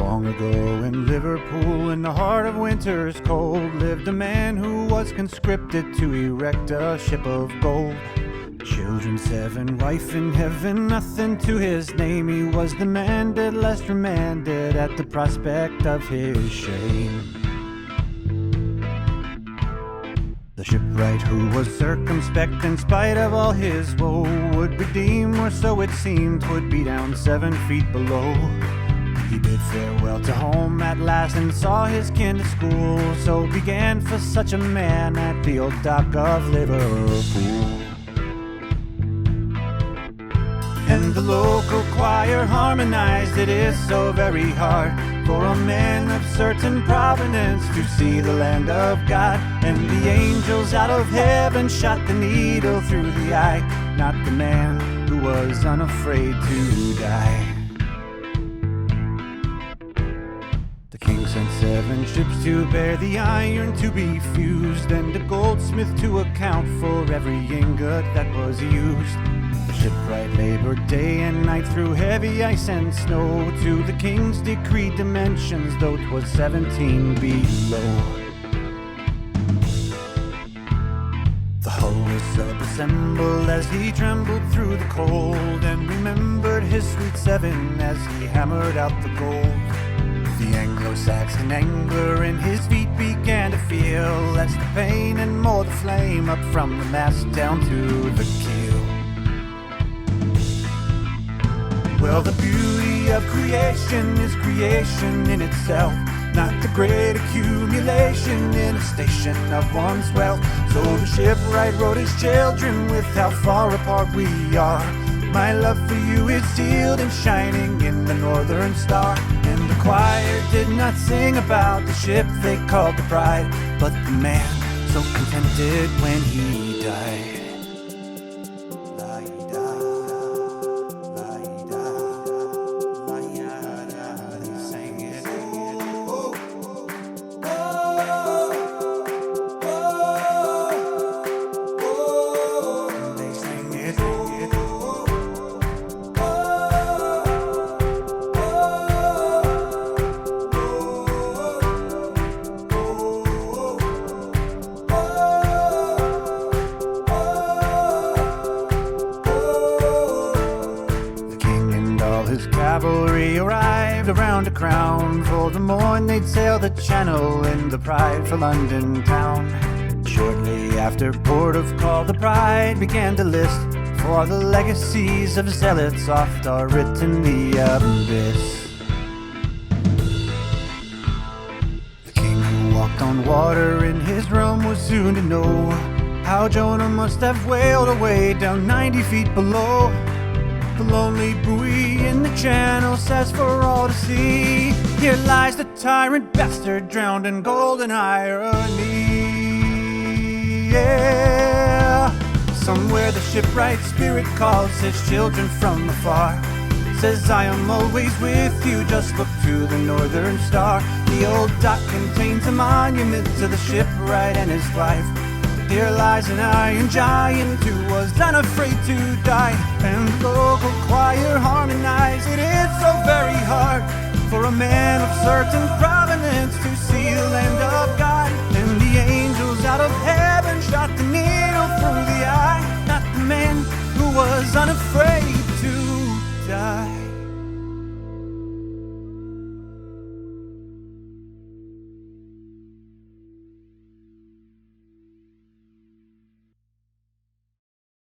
Long ago in Liverpool, in the heart of winter's cold, lived a man who was conscripted to erect a ship of gold. Children 7, wife in heaven, nothing to his name. He was demanded, less remanded at the prospect of his shame. The shipwright, who was circumspect in spite of all his woe, would redeem, or so it seemed, would be down 7 feet below. He bid farewell to home at last and saw his kin to school. So began for such a man at the old dock of Liverpool. And the local choir harmonized, it is so very hard for a man of certain provenance to see the land of God. And the angels out of heaven shot the needle through the eye, not the man who was unafraid to die. The king sent 7 ships to bear the iron to be fused, and a goldsmith to account for every ingot that was used. The shipwright labored day and night through heavy ice and snow, to the king's decreed dimensions, though 'twas 17 below. The hull was sub-assembled as he trembled through the cold, and remembered his sweet 7 as he hammered out the gold. The Anglo-Saxon angler in his feet began to feel less the pain and more the flame, up from the mast down to the keel. Well, the beauty of creation is creation in itself, not the great accumulation in a station of one's wealth. So the shipwright wrote his children with how far apart we are. My love for you is sealed and shining in the northern star. And the choir did not sing about the ship they called the Pride, but the man so contented when he died. His cavalry arrived around a crown. For the morn they'd sail the channel in the Pride for London town. Shortly after port of call, the Pride began to list, for the legacies of zealots oft are written the abyss. The king who walked on water in his realm was soon to know how Jonah must have whaled away down 90 feet below. The lonely buoy in the channel says for all to see, here lies the tyrant bastard drowned in golden irony. Yeah. Somewhere the shipwright spirit calls his children from afar, says I am always with you, just look to the northern star. The old dock contains a monument to the shipwright and his wife. Here lies an iron giant who was unafraid to die, and the